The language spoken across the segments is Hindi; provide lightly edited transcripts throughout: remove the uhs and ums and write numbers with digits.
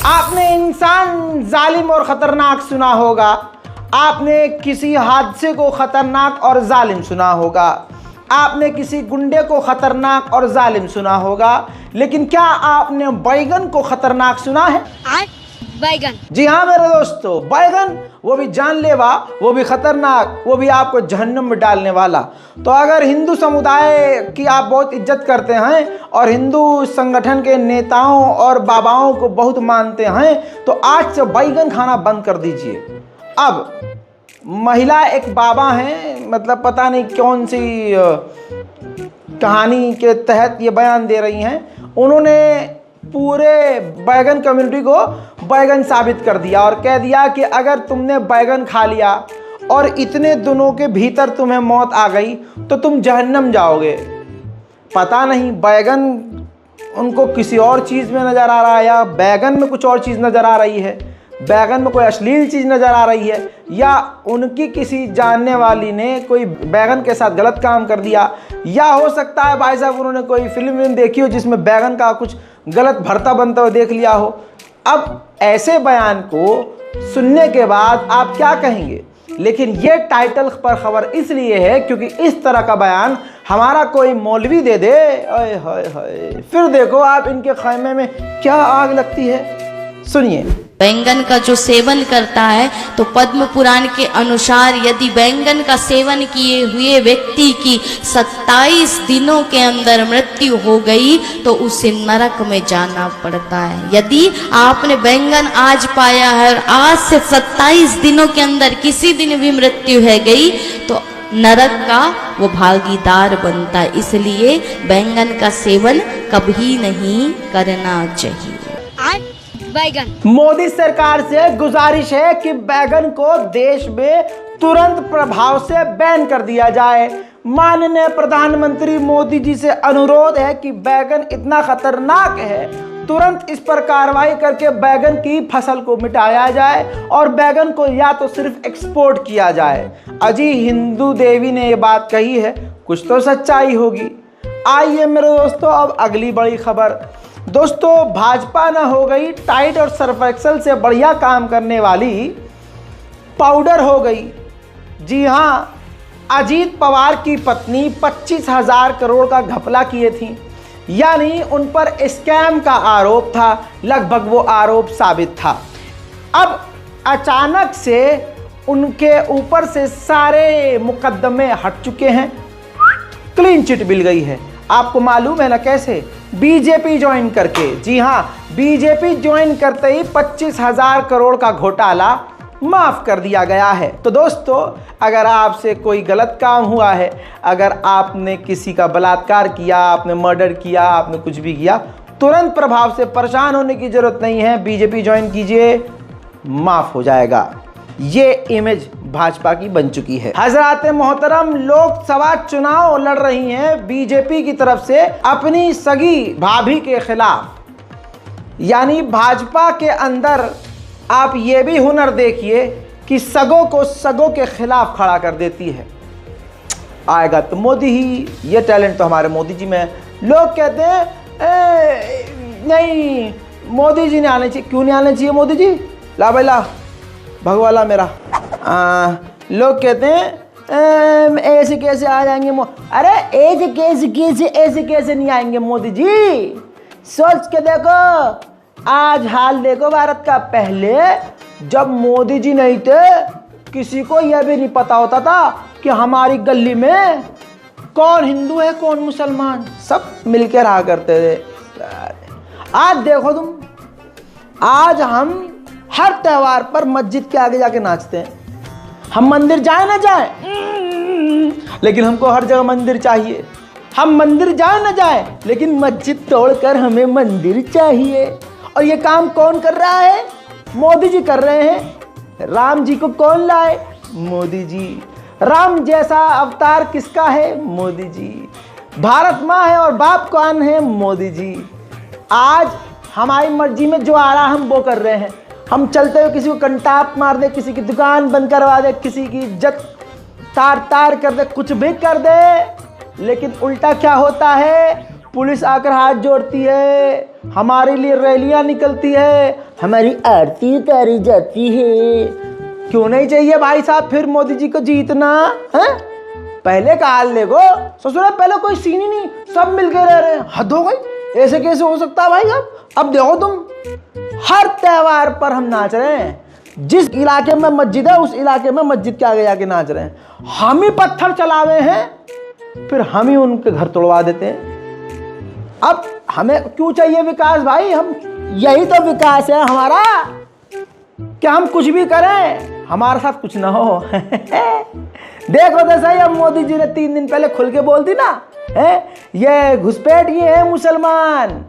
आपने इंसान जालिम और खतरनाक सुना होगा, आपने किसी हादसे को खतरनाक और जालिम सुना होगा, आपने किसी गुंडे को खतरनाक और जालिम सुना होगा, लेकिन क्या आपने बैगन को खतरनाक सुना है? बैगन? जी हाँ मेरे दोस्तों, बैगन, वो भी जानलेवा, वो भी खतरनाक, वो भी आपको जहन्नुम में डालने वाला। तो अगर हिंदू समुदाय की आप बहुत इज्जत करते हैं और हिंदू संगठन के नेताओं और बाबाओं को बहुत मानते हैं, तो आज से बैगन खाना बंद कर दीजिए। अब महिला एक बाबा हैं, मतलब पता नहीं कौन सी कहानी के तहत ये बयान दे रही हैं। उन्होंने पूरे बैगन कम्युनिटी को बैगन साबित कर दिया और कह दिया कि अगर तुमने बैगन खा लिया और इतने दिनों के भीतर तुम्हें मौत आ गई तो तुम जहन्नम जाओगे। पता नहीं बैगन उनको किसी और चीज़ में नज़र आ रहा है या बैगन में कुछ और चीज़ नज़र आ रही है, बैगन में कोई अश्लील चीज़ नज़र आ रही है, या उनकी किसी जानने वाली ने कोई बैगन के साथ गलत काम कर दिया, या हो सकता है भाई साहब उन्होंने कोई फिल्म देखी हो जिसमें बैगन का कुछ गलत भरता बनता हुआ देख लिया हो। अब ऐसे बयान को सुनने के बाद आप क्या कहेंगे? लेकिन ये टाइटल पर खबर इसलिए है क्योंकि इस तरह का बयान हमारा कोई मौलवी दे दे, हाय हाय हाय, फिर देखो आप इनके खैमे में क्या आग लगती है। सुनिए। बैंगन का जो सेवन करता है, तो पद्म पुराण के अनुसार यदि बैंगन का सेवन किए हुए व्यक्ति की 27 दिनों के अंदर मृत्यु हो गई तो उसे नरक में जाना पड़ता है। यदि आपने बैंगन आज पाया है और आज से 27 दिनों के अंदर किसी दिन भी मृत्यु है गई तो नरक का वो भागीदार बनता है। इसलिए बैंगन का सेवन कभी नहीं करना चाहिए। बैगन? मोदी सरकार से गुजारिश है कि बैगन को देश में तुरंत प्रभाव से बैन कर दिया जाए। माननीय प्रधानमंत्री मोदी जी से अनुरोध है कि बैगन इतना खतरनाक है, तुरंत इस पर कार्रवाई करके बैगन की फसल को मिटाया जाए और बैगन को या तो सिर्फ एक्सपोर्ट किया जाए। अजी हिंदू देवी ने ये बात कही है, कुछ तो सच्चाई होगी। आइए मेरे दोस्तों अब अगली बड़ी खबर। दोस्तों भाजपा न हो गई टाइड और सर्फ एक्सेल से बढ़िया काम करने वाली पाउडर हो गई। जी हाँ, अजीत पवार की पत्नी 25,000 करोड़ का घपला किए थी, यानी उन पर स्कैम का आरोप था, लगभग वो आरोप साबित था। अब अचानक से उनके ऊपर से सारे मुकदमे हट चुके हैं, क्लीन चिट मिल गई है। आपको मालूम है ना कैसे? बीजेपी ज्वाइन करके। जी हाँ, बीजेपी ज्वाइन करते ही 25,000 करोड़ का घोटाला माफ कर दिया गया है। तो दोस्तों अगर आपसे कोई गलत काम हुआ है, अगर आपने किसी का बलात्कार किया, आपने मर्डर किया, आपने कुछ भी किया, तुरंत प्रभाव से परेशान होने की जरूरत नहीं है, बीजेपी ज्वाइन कीजिए, माफ हो जाएगा। ये इमेज भाजपा की बन चुकी है। हजरात मोहतरम, लोकसभा चुनाव लड़ रही हैं बीजेपी की तरफ से अपनी सगी भाभी के खिलाफ। यानी भाजपा के अंदर आप ये भी हुनर देखिए कि सगों को सगों के खिलाफ खड़ा कर देती है। आएगा तो मोदी ही, ये टैलेंट तो हमारे मोदी जी में है। लोग कहते हैं नहीं मोदी जी नहीं आने चाहिए। क्यों नहीं आने चाहिए मोदी जी? ला भाई ला, भगवाला मेरा। लोग कहते हैं ऐसे कैसे आ जाएंगे अरे ऐसे कैसे नहीं आएंगे मोदी जी? सोच के देखो, आज हाल देखो भारत का। पहले जब मोदी जी नहीं थे, किसी को यह भी नहीं पता होता था कि हमारी गली में कौन हिंदू है कौन मुसलमान, सब मिलकर रहा करते थे। आज देखो तुम, आज हम हर त्योहार पर मस्जिद के आगे जाके नाचते हैं। हम मंदिर जाए ना जाए, लेकिन हमको हर जगह मंदिर चाहिए। हम मंदिर जाए ना जाए, लेकिन मस्जिद तोड़कर हमें मंदिर चाहिए। और ये काम कौन कर रहा है? मोदी जी कर रहे हैं। राम जी को कौन लाए? मोदी जी। राम जैसा अवतार किसका है? मोदी जी। भारत माँ है और बाप कौन है? मोदी जी। आज हमारी मर्जी में जो आ रहा हम वो कर रहे हैं। हम चलते हुए किसी को कंटाप मार दे, किसी की दुकान बंद करवा दे, किसी की इज्जत तार तार कर दे, कुछ भी कर दे, लेकिन उल्टा क्या होता है? पुलिस आकर हाथ जोड़ती है, हमारे लिए रैलियां निकलती है, हमारी आरती उतारी जाती है। क्यों नहीं चाहिए भाई साहब फिर मोदी जी को जीतना है? पहले का हाल देखो ससुरा, पहले कोई सीन ही नहीं, सब मिलके रह रहे हैं। हद हो गई, ऐसे कैसे हो सकता है भाई साहब? अब देखो तुम, हर त्योहार पर हम नाच रहे हैं। जिस इलाके में मस्जिद है उस इलाके में मस्जिद के आगे जाके नाच रहे हैं। हम ही पत्थर चलावे हैं, फिर हम ही उनके घर तोड़वा देते हैं। अब हमें क्यों चाहिए विकास भाई? हम, यही तो विकास है हमारा, कि हम कुछ भी करें हमारे साथ कुछ ना हो। देखो तो सही, अब मोदी जी ने 3 दिन पहले खुल के बोल दी ना, है ये घुसपैठ, ये है मुसलमान।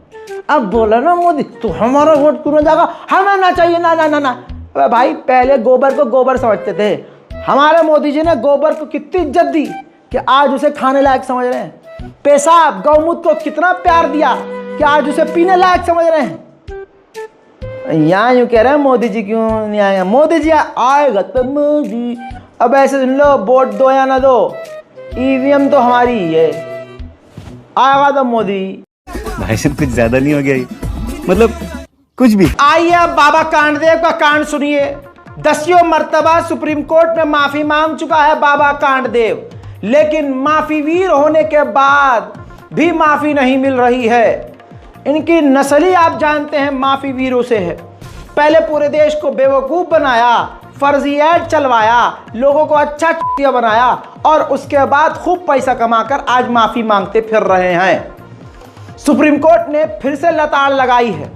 अब बोला ना मोदी तो हमारा वोट क्यों ना जाएगा, हमें ना चाहिए, ना ना ना ना। अबे भाई, पहले गोबर को गोबर समझते थे, हमारे मोदी जी ने गोबर को कितनी इज्जत दी कि आज उसे खाने लायक समझ रहे हैं। पेशाब गौमूत्र को कितना प्यार दिया कि आज उसे पीने लायक समझ रहे हैं। यहाँ यूं कह रहे हैं मोदी जी क्यों नहीं आएगा, मोदी जी आएगा तो मोदी। अब ऐसे सुन लो, वोट दो या ना दो, ईवीएम तो हमारी ही है, आएगा तो मोदी। भाई साहब कुछ ज्यादा नहीं हो गया ये? मतलब कुछ भी। आइए अब बाबा कांडदेव का कांड सुनिए। 10वीं मर्तबा सुप्रीम कोर्ट में माफी मांग चुका है बाबा कांडदेव, लेकिन माफी वीर होने के बाद भी माफी नहीं मिल रही है। इनकी नस्ल ही आप जानते हैं माफी वीरों से है। पहले पूरे देश को बेवकूफ बनाया, फर्जी ऐड चलवाया, लोगों को अच्छा चूतिया बनाया, और उसके बाद खूब पैसा कमाकर आज माफी मांगते फिर रहे हैं। सुप्रीम कोर्ट ने फिर से लताड़ लगाई है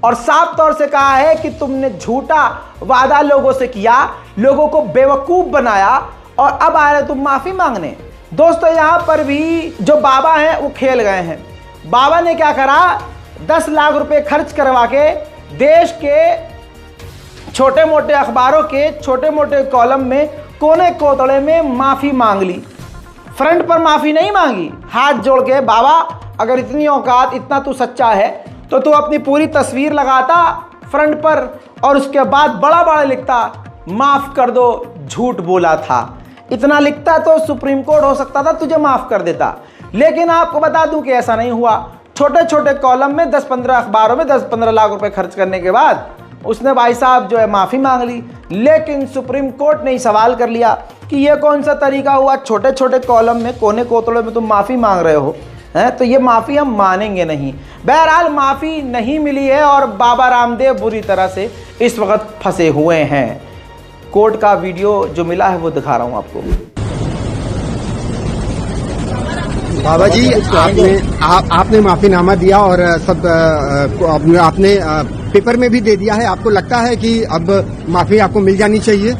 और साफ तौर से कहा है कि तुमने झूठा वादा लोगों से किया, लोगों को बेवकूफ बनाया, और अब आ रहे तुम माफी मांगने। दोस्तों, यहां पर भी जो बाबा हैं वो खेल गए हैं। बाबा ने क्या करा, 10 लाख रुपए खर्च करवा के देश के छोटे मोटे अखबारों के छोटे मोटे कॉलम में कोने कोतड़े में माफी मांग ली। फ्रंट पर माफी नहीं मांगी, हाथ जोड़ के, बाबा अगर इतनी औकात, इतना तू सच्चा है तो तू अपनी पूरी तस्वीर लगाता फ्रंट पर, और उसके बाद बड़ा बड़ा लिखता माफ कर दो, झूठ बोला था। इतना लिखता तो सुप्रीम कोर्ट हो सकता था तुझे माफ कर देता। लेकिन आपको बता दूं कि ऐसा नहीं हुआ। छोटे छोटे कॉलम में 10-15 अखबारों में 10-15 लाख रुपए खर्च करने के बाद उसने भाई साहब जो है माफी मांग ली। लेकिन सुप्रीम कोर्ट ने ही सवाल कर लिया कि ये कौन सा तरीका हुआ, छोटे छोटे कॉलम में कोने कोतड़े में तुम माफी मांग रहे हो, हैं? तो ये माफी हम मानेंगे नहीं। बहरहाल माफी नहीं मिली है और बाबा रामदेव बुरी तरह से इस वक्त फंसे हुए हैं। कोर्ट का वीडियो जो मिला है वो दिखा रहा हूं आपको। बाबा जी, आपने माफीनामा दिया और सब आपने पेपर में भी दे दिया है। आपको लगता है कि अब माफी आपको मिल जानी चाहिए?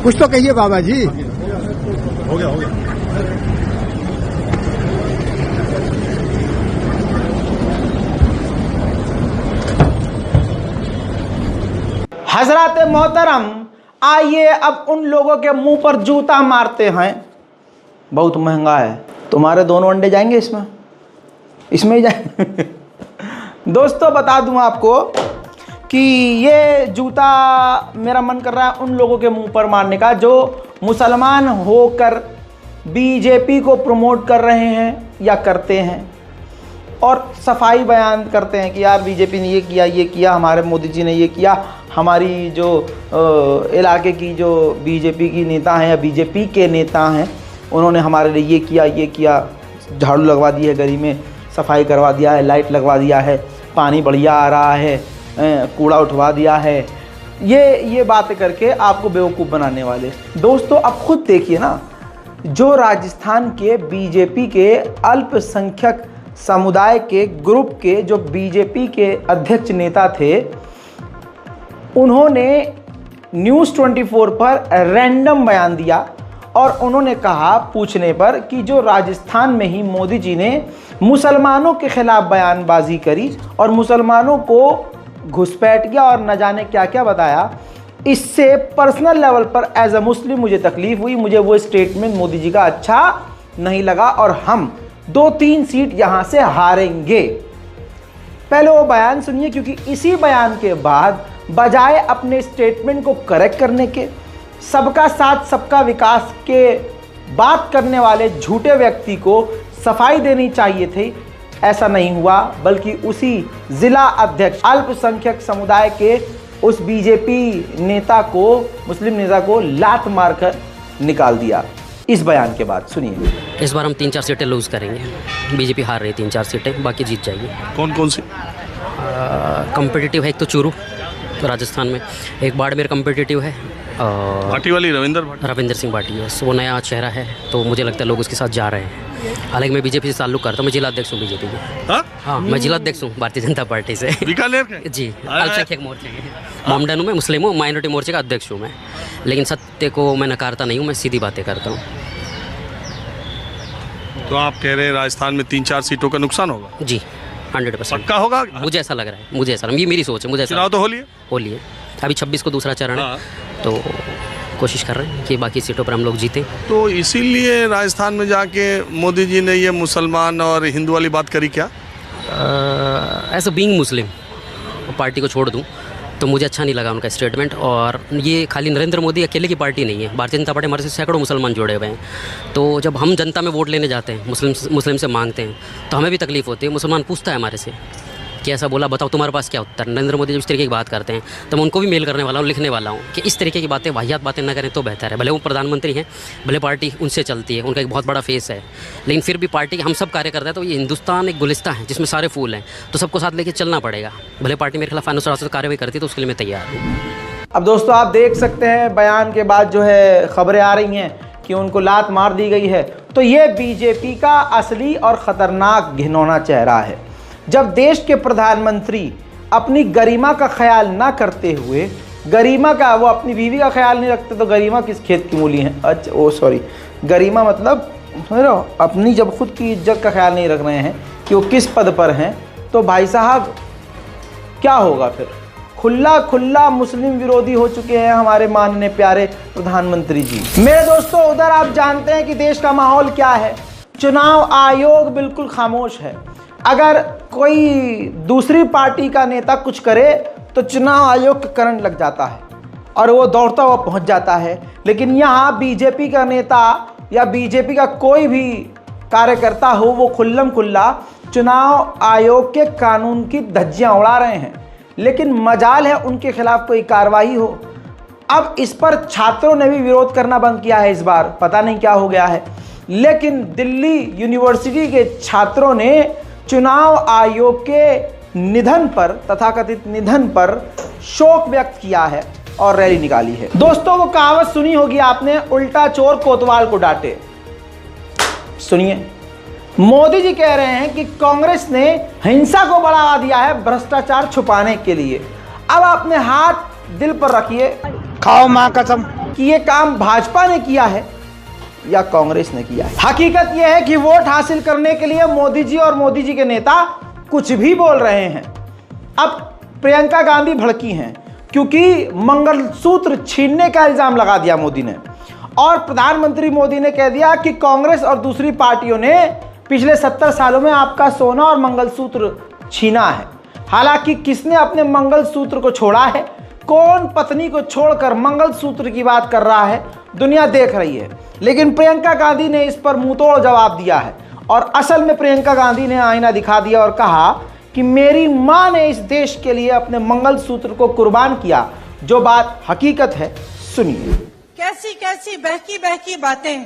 कुछ तो कहिए बाबा जी। हो गया। हजरत मोहतरम, आइए अब उन लोगों के मुंह पर जूता मारते हैं। बहुत महंगा है, तुम्हारे दोनों अंडे जाएंगे इसमें ही जाएंगे। दोस्तों, बता दूं आपको कि ये जूता मेरा मन कर रहा है उन लोगों के मुंह पर मारने का जो मुसलमान होकर बीजेपी को प्रमोट कर रहे हैं या करते हैं और सफाई बयान करते हैं कि यार बीजेपी ने ये किया, हमारे मोदी जी ने ये किया, हमारी जो इलाके की जो बीजेपी की नेता हैं या बीजेपी के नेता हैं उन्होंने हमारे लिए ये किया, झाड़ू लगवा दी है गली में, सफाई करवा दिया है, लाइट लगवा दिया है, पानी बढ़िया आ रहा है, कूड़ा उठवा दिया है। ये बातें करके आपको बेवकूफ़ बनाने वाले। दोस्तों, अब खुद देखिए ना, जो राजस्थान के बीजेपी के अल्पसंख्यक समुदाय के ग्रुप के जो बीजेपी के अध्यक्ष नेता थे, उन्होंने न्यूज़ 24 पर रैंडम बयान दिया और उन्होंने कहा पूछने पर कि जो राजस्थान में ही मोदी जी ने मुसलमानों के खिलाफ बयानबाजी करी और मुसलमानों को घुसपैठ गया और न जाने क्या क्या बताया, इससे पर्सनल लेवल पर एज अ मुस्लिम मुझे तकलीफ़ हुई। मुझे वो स्टेटमेंट मोदी जी का अच्छा नहीं लगा और हम 2-3 सीट यहाँ से हारेंगे। पहले वो बयान सुनिए, क्योंकि इसी बयान के बाद बजाय अपने स्टेटमेंट को करेक्ट करने के, सबका साथ सबका विकास के बात करने वाले झूठे व्यक्ति को सफाई देनी चाहिए थी, ऐसा नहीं हुआ, बल्कि उसी जिला अध्यक्ष अल्पसंख्यक समुदाय के उस बीजेपी नेता को, मुस्लिम नेता को लात मारकर निकाल दिया। इस बयान के बाद सुनिए। इस बार हम 3-4 सीटें लूज़ करेंगे। बीजेपी हार रही है 3-4 सीटें, बाकी जीत जाएगी। कौन कौन सी? कम्पिटिटिव है एक तो चूरू तो राजस्थान में, एक बाड़मेर कम्पिटिटिव है, भाटी वाली रविंदर सिंह भाटी है, वो नया चेहरा है तो मुझे लगता है लोग उसके साथ जा रहे हैं। हालांकि मैं बीजेपी से ताल्लुक करता हूँ, मैं जिला अध्यक्ष हूँ बीजेपी के। हाँ, मैं जिला अध्यक्ष हूँ भारतीय जनता पार्टी से, बीकानेर के? जी, अल्पसंख्यक मोर्चे के मोमडन हूँ मैं, मुस्लिम हूँ, माइनॉरिटी मोर्चे का अध्यक्ष हूँ मैं। लेकिन सत्य को मैं नकारता नहीं हूँ, मैं सीधी बातें करता हूँ। तो आप कह रहे हैं राजस्थान में 3-4 सीटों का नुकसान होगा? जी 100% पक्का होगा? मुझे ऐसा लग रहा है, मुझे ऐसा, ये मेरी सोच है, मुझे ऐसा। चुनाव तो हो लिए अभी 26 को दूसरा चरण है, तो कोशिश कर रहे हैं कि बाकी सीटों पर हम लोग जीते। तो इसीलिए राजस्थान में जाके मोदी जी ने ये मुसलमान और हिंदू वाली बात करी क्या? As a being Muslim party को छोड़ दूं तो मुझे अच्छा नहीं लगा उनका स्टेटमेंट। और ये खाली नरेंद्र मोदी अकेले की पार्टी नहीं है, भारतीय जनता पार्टी हमारे से सैकड़ों मुसलमान जुड़े हुए हैं। तो जब हम जनता में वोट लेने जाते हैं, मुस्लिम से मांगते हैं, तो हमें भी तकलीफ़ होती है। मुसलमान पूछता है हमारे से कि ऐसा बोला, बताओ तुम्हारे पास क्या उत्तर। नरेंद्र मोदी जब इस तरीके की बात करते हैं तो मैं उनको भी मेल करने वाला हूँ, लिखने वाला हूँ कि इस तरीके की बातें, वाहियात बातें न करें तो बेहतर है। भले वो प्रधानमंत्री हैं, भले पार्टी उनसे चलती है, उनका एक बहुत बड़ा फेस है, लेकिन फिर भी पार्टी हम सब कार्य करते हैं। तो ये हिंदुस्तान एक गुलिस्ता है जिसमें सारे फूल हैं, तो सबको साथ लेके चलना पड़ेगा। भले पार्टी मेरे खिलाफ अनुशासन कार्रवाई करती है तो उसके लिए मैं तैयार हूँ। अब दोस्तों आप देख सकते हैं बयान के बाद जो है खबरें आ रही हैं कि उनको लात मार दी गई है। तो ये बीजेपी का असली और ख़तरनाक घिनौना चेहरा है। जब देश के प्रधानमंत्री अपनी गरिमा का ख्याल ना करते हुए, गरिमा का, वो अपनी बीवी का ख्याल नहीं रखते तो गरिमा किस खेत की मूली है? अच्छा ओ सॉरी, गरिमा मतलब समझ रहे हो, अपनी जब खुद की इज्जत का ख्याल नहीं रख रहे हैं कि वो किस पद पर हैं, तो भाई साहब क्या होगा फिर? खुला मुस्लिम विरोधी हो चुके हैं हमारे माननीय प्यारे प्रधानमंत्री जी। मेरे दोस्तों, उधर आप जानते हैं कि देश का माहौल क्या है। चुनाव आयोग बिल्कुल खामोश है। अगर कोई दूसरी पार्टी का नेता कुछ करे तो चुनाव आयोग का करंट लग जाता है और वो दौड़ता हुआ पहुंच जाता है। लेकिन यहाँ बीजेपी का नेता या बीजेपी का कोई भी कार्यकर्ता हो, वो खुल्ला चुनाव आयोग के कानून की धज्जियां उड़ा रहे हैं। लेकिन मजाल है उनके खिलाफ कोई कार्रवाई हो। अब इस पर छात्रों ने भी विरोध करना बंद किया है इस बार, पता नहीं क्या हो गया है। लेकिन दिल्ली यूनिवर्सिटी के छात्रों ने चुनाव आयोग के निधन पर, तथाकथित निधन पर शोक व्यक्त किया है और रैली निकाली है। दोस्तों, वो कहावत सुनी होगी आपने, उल्टा चोर कोतवाल को डांटे। सुनिए, मोदी जी कह रहे हैं कि कांग्रेस ने हिंसा को बढ़ावा दिया है भ्रष्टाचार छुपाने के लिए। अब अपने हाथ दिल पर रखिए, खाओ मां कसम, कि ये काम भाजपा ने किया है या कांग्रेस ने किया है। हकीकत यह है कि वोट हासिल करने के लिए मोदी जी और मोदी जी के नेता कुछ भी बोल रहे हैं। अब प्रियंका गांधी भड़की हैं क्योंकि मंगलसूत्र छीनने का इल्जाम लगा दिया मोदी ने, और प्रधानमंत्री मोदी ने कह दिया कि कांग्रेस और दूसरी पार्टियों ने पिछले 70 सालों में आपका सोना और मंगलसूत्र छीना है। हालांकि किसने अपने मंगलसूत्र को छोड़ा है, कौन पत्नी को छोड़कर मंगलसूत्र की बात कर रहा है, दुनिया देख रही है। लेकिन प्रियंका गांधी ने इस पर मुंहतोड़ जवाब दिया है। और असल में प्रियंका गांधी ने आईना दिखा दिया और कहा कि मेरी मां ने इस देश के लिए अपने मंगलसूत्र को कुर्बान किया। जो बात हकीकत है, सुनिए। कैसी कैसी बहकी बातें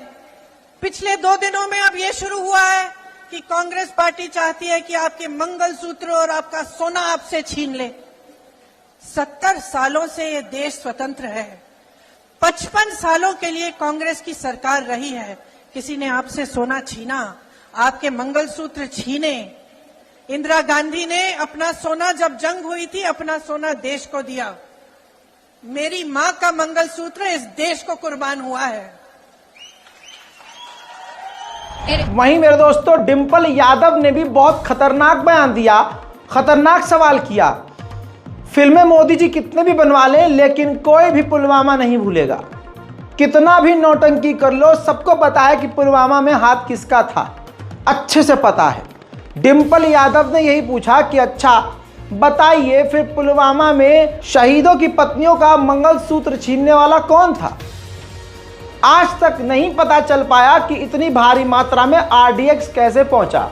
पिछले 2 दिनों में अब ये शुरू हुआ है कि कांग्रेस पार्टी चाहती है कि आपके मंगलसूत्र और आपका सोना आपसे छीन ले। 70 सालों से ये देश स्वतंत्र है, 55 सालों के लिए कांग्रेस की सरकार रही है। किसी ने आपसे सोना छीना, आपके मंगलसूत्र छीने? इंदिरा गांधी ने अपना सोना, जब जंग हुई थी, अपना सोना देश को दिया। मेरी मां का मंगलसूत्र इस देश को कुर्बान हुआ है। वहीं मेरे दोस्तों, डिंपल यादव ने भी बहुत खतरनाक बयान दिया, खतरनाक सवाल किया। फिल्में मोदी जी कितने भी बनवा लें, लेकिन कोई भी पुलवामा नहीं भूलेगा। कितना भी नौटंकी कर लो, सबको पता है कि पुलवामा में हाथ किसका था, अच्छे से पता है। डिंपल यादव ने यही पूछा कि अच्छा बताइए, फिर पुलवामा में शहीदों की पत्नियों का मंगलसूत्र छीनने वाला कौन था? आज तक नहीं पता चल पाया कि इतनी भारी मात्रा में RDX कैसे पहुंचा।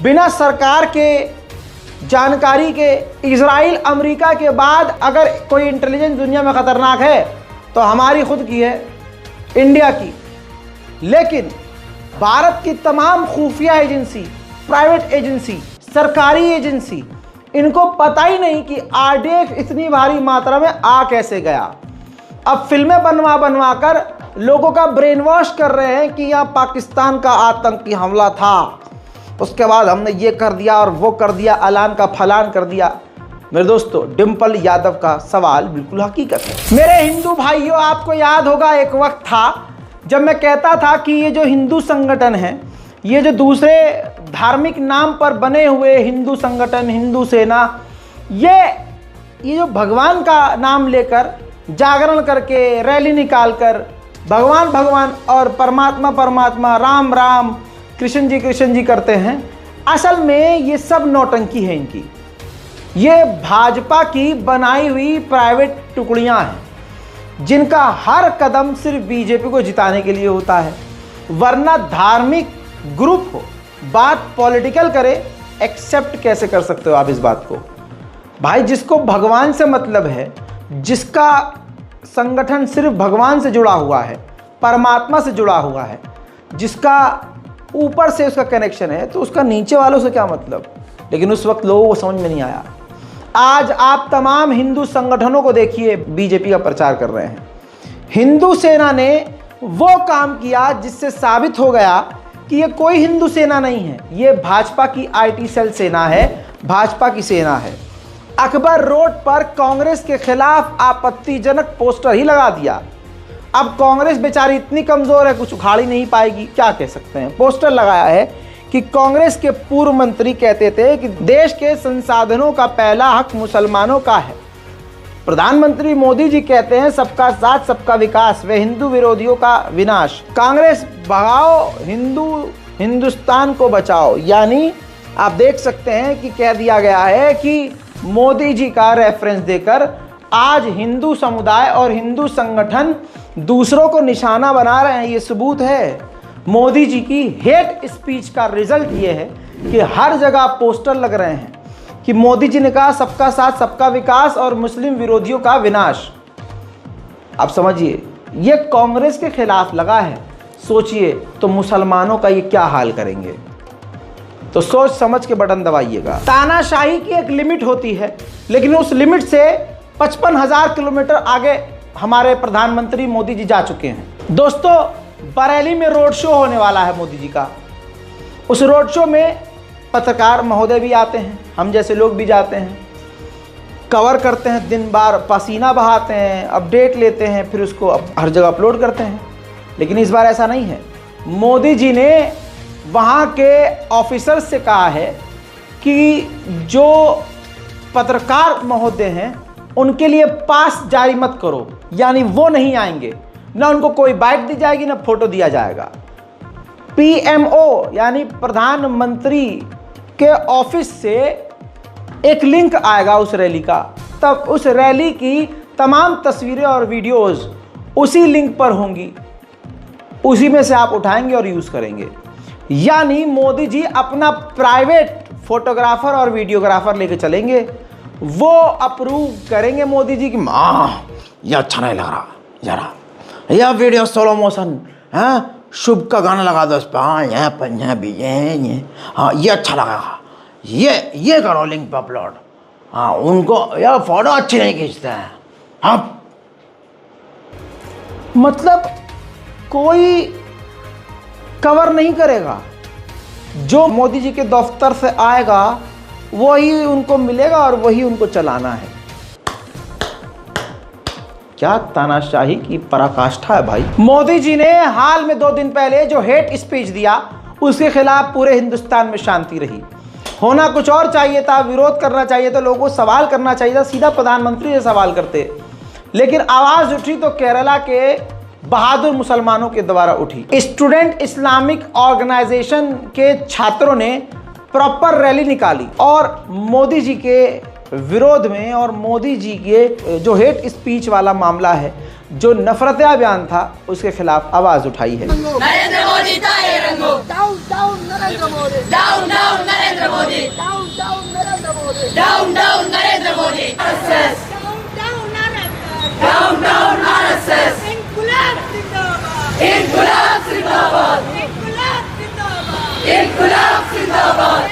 बिना सरकार के जानकारी के इजराइल अमेरिका के बाद अगर कोई इंटेलिजेंस दुनिया में खतरनाक है तो हमारी खुद की है, इंडिया की। लेकिन भारत की तमाम खुफिया एजेंसी, प्राइवेट एजेंसी, सरकारी एजेंसी, इनको पता ही नहीं कि RDX इतनी भारी मात्रा में आ कैसे गया। अब फिल्में बनवा बनवा कर लोगों का ब्रेन वॉश कर रहे हैं कि यहाँ पाकिस्तान का आतंकी हमला था, उसके बाद हमने ये कर दिया और वो कर दिया, अलान का फलान कर दिया। मेरे दोस्तों, डिम्पल यादव का सवाल बिल्कुल हकीकत है। मेरे हिंदू भाइयों, आपको याद होगा एक वक्त था जब मैं कहता था कि ये जो हिंदू संगठन है, ये जो दूसरे धार्मिक नाम पर बने हुए हिंदू संगठन, हिंदू सेना, ये जो भगवान का नाम लेकर जागरण करके रैली निकालकर भगवान भगवान और परमात्मा परमात्मा, राम राम, कृष्ण जी करते हैं, असल में ये सब नौटंकी है इनकी। ये भाजपा की बनाई हुई प्राइवेट टुकड़ियां हैं जिनका हर कदम सिर्फ बीजेपी को जिताने के लिए होता है। वरना धार्मिक ग्रुप हो, बात पॉलिटिकल करे, एक्सेप्ट कैसे कर सकते हो आप इस बात को? भाई, जिसको भगवान से मतलब है, जिसका संगठन सिर्फ भगवान से जुड़ा हुआ है, परमात्मा से जुड़ा हुआ है, जिसका ऊपर से उसका कनेक्शन है, तो उसका नीचे वालों से क्या मतलब? लेकिन उस वक्त लोगों को समझ में नहीं आया। आज आप तमाम हिंदू संगठनों को देखिए, बीजेपी का प्रचार कर रहे हैं। हिंदू सेना ने वो काम किया जिससे साबित हो गया कि ये कोई हिंदू सेना नहीं है, ये भाजपा की IT सेल सेना है, भाजपा की सेना है। अकबर रोड पर कांग्रेस के खिलाफ आपत्तिजनक पोस्टर ही लगा दिया। अब कांग्रेस बेचारी इतनी कमजोर है, कुछ उखाड़ ही नहीं पाएगी, क्या कह सकते हैं। पोस्टर लगाया है कि कांग्रेस के पूर्व मंत्री कहते थे कि देश के संसाधनों का पहला हक मुसलमानों का है। प्रधानमंत्री मोदी जी कहते हैं सबका साथ सबका विकास व हिंदू विरोधियों का विनाश। कांग्रेस भगाओ, हिंदुस्तान को बचाओ। यानी आप देख सकते हैं कि कह दिया गया है कि मोदी जी का रेफरेंस देकर आज हिंदू समुदाय और हिंदू संगठन दूसरों को निशाना बना रहे हैं। ये सबूत है। मोदी जी की हेट स्पीच का रिजल्ट ये है कि हर जगह पोस्टर लग रहे हैं कि मोदी जी ने कहा सबका साथ सबका विकास और मुस्लिम विरोधियों का विनाश। आप समझिए, ये कांग्रेस के खिलाफ लगा है। सोचिए तो मुसलमानों का ये क्या हाल करेंगे। तो सोच समझ के बटन दबाइएगा। तानाशाही की एक लिमिट होती है, लेकिन उस लिमिट से 55,000 किलोमीटर आगे हमारे प्रधानमंत्री मोदी जी जा चुके हैं। दोस्तों, बरेली में रोड शो होने वाला है मोदी जी का। उस रोड शो में पत्रकार महोदय भी आते हैं, हम जैसे लोग भी जाते हैं, कवर करते हैं, दिन भर पसीना बहाते हैं, अपडेट लेते हैं, फिर उसको हर जगह अपलोड करते हैं। लेकिन इस बार ऐसा नहीं है। मोदी जी ने वहाँ के ऑफिसर्स से कहा है कि जो पत्रकार महोदय हैं उनके लिए पास जारी मत करो, यानी वो नहीं आएंगे, ना उनको कोई बाइक दी जाएगी ना फोटो दिया जाएगा। PMO यानी प्रधानमंत्री के ऑफिस से एक लिंक आएगा उस रैली का, तब उस रैली की तमाम तस्वीरें और वीडियोस उसी लिंक पर होंगी, उसी में से आप उठाएंगे और यूज़ करेंगे। यानी मोदी जी अपना प्राइवेट फोटोग्राफर और वीडियोग्राफर लेके चलेंगे, वो अप्रूव करेंगे मोदी जी की ये अच्छा नहीं लग रहा, जरा यह वीडियो स्लो मोशन है, शुभ का गाना लगा दो इस पर, हाँ यहाँ पंजाबी ये हाँ ये अच्छा लगा, ये करो लिंक पर अपलोड। हाँ, उनको यह फोटो अच्छी नहीं खींचते हैं। हाँ, मतलब कोई कवर नहीं करेगा। जो मोदी जी के दफ्तर से आएगा वही उनको मिलेगा और वही उनको चलाना है। क्या तानाशाही की पराकाष्ठा है भाई। मोदी जी ने हाल में 2 दिन पहले जो हेट स्पीच दिया, उसके खिलाफ पूरे हिंदुस्तान में शांति रही। होना कुछ और चाहिए था, विरोध करना चाहिए था, लोगों को सवाल करना चाहिए था, सीधा प्रधानमंत्री से सवाल करते। लेकिन आवाज उठी तो केरला के बहादुर मुसलमानों के द्वारा उठी। स्टूडेंट इस्लामिक ऑर्गेनाइजेशन के छात्रों ने प्रॉपर रैली निकाली और मोदी जी के विरोध में और मोदी जी के जो हेट स्पीच वाला मामला है, जो नफरतिया बयान था, उसके खिलाफ आवाज उठाई है। नरेंद्र मोदी ताए रंगो, down down Narendra Modi, down down Narendra Modi, down down Narendra Modi, down down Narendra Modi, RSS, down down RSS, इनकुलाब जिंदाबाद, इनकुलाब जिंदाबाद, इनकुलाब जिंदाबाद, इनकुलाब जिंदाबाद,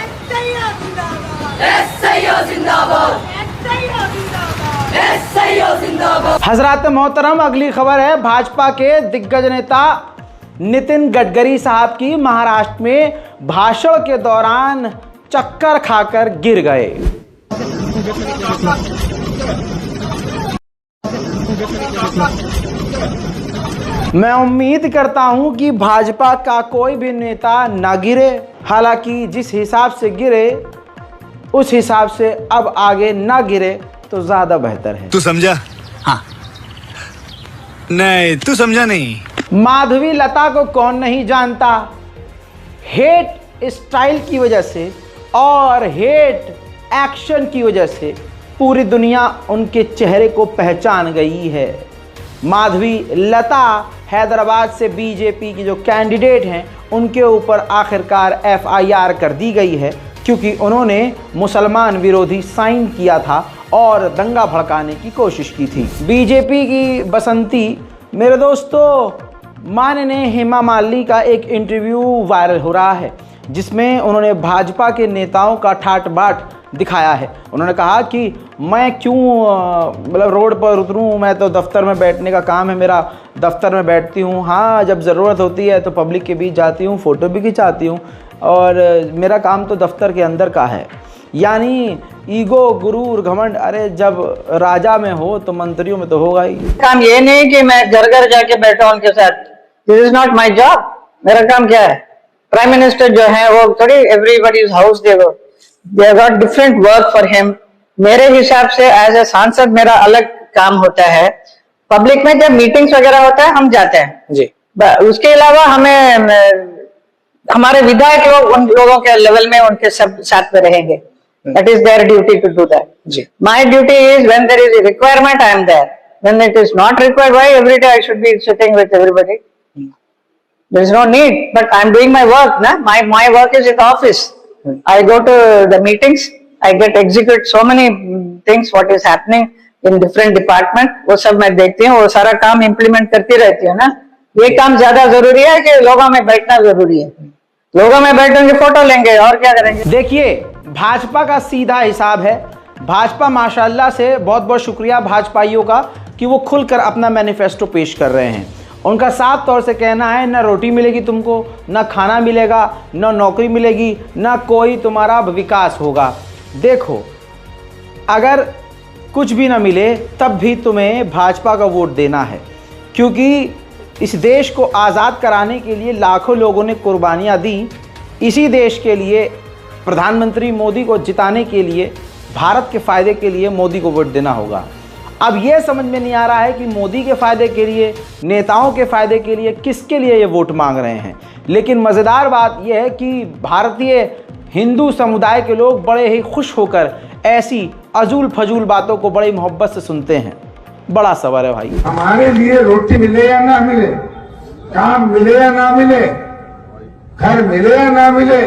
एसआईओ जिंदाबाद, एसआईओ जिंदाबाद, एसआईओ जिंदाबाद। हजरात मोहतरम, अगली खबर है भाजपा के दिग्गज नेता नितिन गडकरी साहब की महाराष्ट्र में भाषण के दौरान चक्कर खाकर गिर गए। मैं उम्मीद करता हूं कि भाजपा का कोई भी नेता ना गिरे, हालांकि जिस हिसाब से गिरे उस हिसाब से अब आगे ना गिरे तो ज्यादा बेहतर है। तू समझा? हाँ। नहीं, तू समझा नहीं। माधवी लता को कौन नहीं जानता। हेट स्टाइल की वजह से और हेट एक्शन की वजह से पूरी दुनिया उनके चेहरे को पहचान गई है। माधवी लता हैदराबाद से बीजेपी की जो कैंडिडेट हैं, उनके ऊपर आखिरकार एफआईआर कर दी गई है, क्योंकि उन्होंने मुसलमान विरोधी साइन किया था और दंगा भड़काने की कोशिश की थी। बीजेपी की बसंती, मेरे दोस्तों, माननीय हेमा मालिनी का एक इंटरव्यू वायरल हो रहा है, जिसमें उन्होंने भाजपा के नेताओं का ठाट बाट दिखाया है। उन्होंने कहा कि मैं क्यों मतलब रोड पर उतरूं, मैं तो दफ्तर में बैठने का काम है मेरा, दफ्तर में बैठती हूं, हाँ जब ज़रूरत होती है तो पब्लिक के बीच जाती हूं, फ़ोटो भी खिंचाती हूं, और मेरा काम तो दफ्तर के अंदर का है। यानी ईगो, गुरूर, घमंड, अरे जब राजा में हो तो मंत्रियों में तो होगा ही। काम ये नहीं कि मैं घर घर जाके बैठा उनके साथ, this is not my job. मेरा काम क्या है? प्राइम मिनिस्टर जो है वो थोड़ी everybody's house they got different work for him. मेरे हिसाब से एज ए सांसद मेरा अलग काम होता है। पब्लिक में जब मीटिंग्स वगैरह होता है हम जाते हैं जी, उसके अलावा हमें हमारे विधायक लोग उन लोगों के लेवल में उनके सब साथ में रहेंगे। That is their duty to do that. My duty is when there is a requirement I am there, when it is not required why every day I should be sitting with everybody? There is no need, but I am doing my work ना। My work is in office. I go to the meetings, I get execute so many things what is happening in different department, वो सब मैं देखती हूँ, वो सारा काम इम्प्लीमेंट करती रहती हूँ ना। ये काम ज्यादा जरूरी है कि लोगों में बैठना जरूरी है? लोगों में बैठेंगे, फोटो लेंगे और क्या करेंगे? देखिए, भाजपा का सीधा हिसाब है। भाजपा माशाल्लाह से बहुत बहुत शुक्रिया भाजपाइयों का कि वो खुलकर अपना मैनिफेस्टो पेश कर रहे हैं। उनका साफ तौर से कहना है, ना रोटी मिलेगी तुमको, ना खाना मिलेगा, ना नौकरी मिलेगी, ना कोई तुम्हारा विकास होगा। देखो, अगर कुछ भी ना मिले तब भी तुम्हें भाजपा का वोट देना है, क्योंकि इस देश को आज़ाद कराने के लिए लाखों लोगों ने कुर्बानियाँ दी। इसी देश के लिए, प्रधानमंत्री मोदी को जिताने के लिए, भारत के फ़ायदे के लिए मोदी को वोट देना होगा। अब ये समझ में नहीं आ रहा है कि मोदी के फ़ायदे के लिए, नेताओं के फ़ायदे के लिए, किसके लिए ये वोट मांग रहे हैं। लेकिन मज़ेदार बात यह है कि भारतीय हिंदू समुदाय के लोग बड़े ही खुश होकर ऐसी अजूल फजूल बातों को बड़ी मोहब्बत से सुनते हैं। बड़ा सवाल है भाई। हमारे लिए रोटी मिले या ना मिले, काम मिले या ना मिले, घर मिले या ना मिले,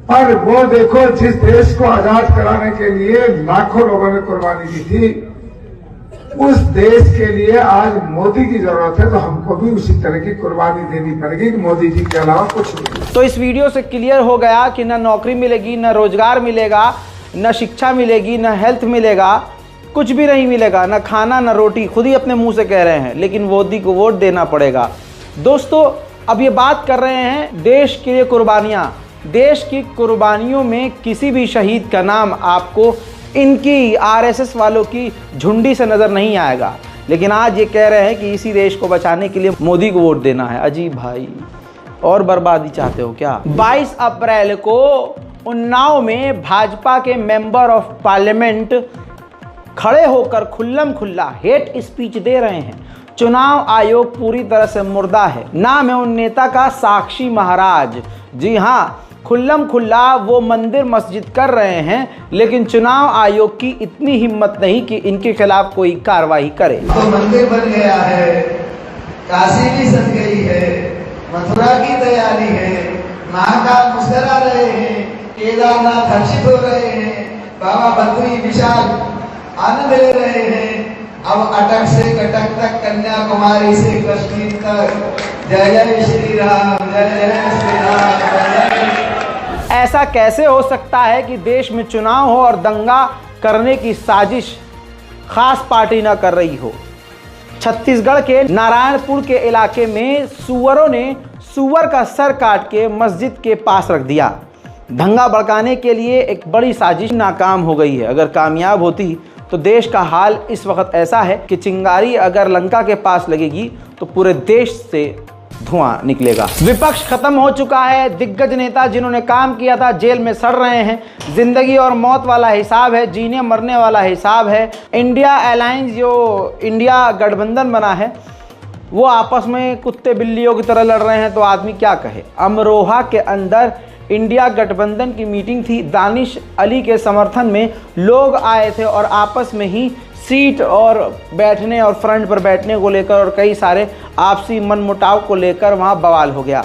पर वो देखो, जिस देश को आजाद कराने के लिए लाखों लोगों ने कुर्बानी दी थी, उस देश के लिए आज मोदी की जरूरत है, तो हमको भी उसी तरह की कुर्बानी देनी पड़ेगी कि मोदी जी के अलावा कुछ नहीं। तो इस वीडियो से क्लियर हो गया कि ना नौकरी मिलेगी, ना रोजगार मिलेगा, ना शिक्षा मिलेगी, ना हेल्थ मिलेगा, कुछ भी नहीं मिलेगा, ना खाना ना रोटी। खुद ही अपने मुंह से कह रहे हैं, लेकिन मोदी को वोट देना पड़ेगा। दोस्तों, अब ये बात कर रहे हैं देश के लिए कुर्बानियाँ। देश की कुर्बानियों में किसी भी शहीद का नाम आपको इनकी आरएसएस वालों की झुंडी से नज़र नहीं आएगा, लेकिन आज ये कह रहे हैं कि इसी देश को बचाने के लिए मोदी को वोट देना है। अजीब भाई, और बर्बादी चाहते हो क्या? 22 अप्रैल को उन्नाव में भाजपा के मेंबर ऑफ पार्लियामेंट खड़े होकर खुल्लम खुल्ला हेट स्पीच दे रहे हैं। चुनाव आयोग पूरी तरह से मुर्दा है। नाम है उन नेता का साक्षी महाराज। जी हाँ, खुल्लम खुल्ला वो मंदिर मस्जिद कर रहे हैं, लेकिन चुनाव आयोग की इतनी हिम्मत नहीं कि इनके खिलाफ कोई कार्रवाई करे। तो मंदिर बन गया है, काशी भी सज गई है, मथुरा की तैयारी है, महाकाल मुस्कुरा रहे हैं, केदारनाथ हर्षित हो रहे हैं, बाबा बद्री विशाल आनंद ले रहे हैं। अब अटक से कटक तक, कन्याकुमारी से कश्मीर तक, जय जय श्री राम, जय जय श्री राम। ऐसा कैसे हो सकता है कि देश में चुनाव हो और दंगा करने की साजिश खास पार्टी ना कर रही हो। छत्तीसगढ़ के नारायणपुर के इलाके में सुअरों ने सुअर का सर काट के मस्जिद के पास रख दिया। दंगा भड़काने के लिए एक बड़ी साजिश नाकाम हो गई है। अगर कामयाब होती तो देश का हाल इस वक्त ऐसा है कि चिंगारी अगर लंका के पास लगेगी तो पूरे देश से धुआं निकलेगा। विपक्ष खत्म हो चुका है। दिग्गज नेता जिन्होंने काम किया था जेल में सड़ रहे हैं। जिंदगी और मौत वाला हिसाब है, जीने मरने वाला हिसाब है। इंडिया अलायंस जो इंडिया गठबंधन बना है वो आपस में कुत्ते बिल्लियों की तरह लड़ रहे हैं, तो आदमी क्या कहे। अमरोहा के अंदर इंडिया गठबंधन की मीटिंग थी। दानिश अली के समर्थन में लोग आए थे और आपस में ही सीट और बैठने और फ्रंट पर बैठने को लेकर और कई सारे आपसी मनमुटाव को लेकर वहां बवाल हो गया।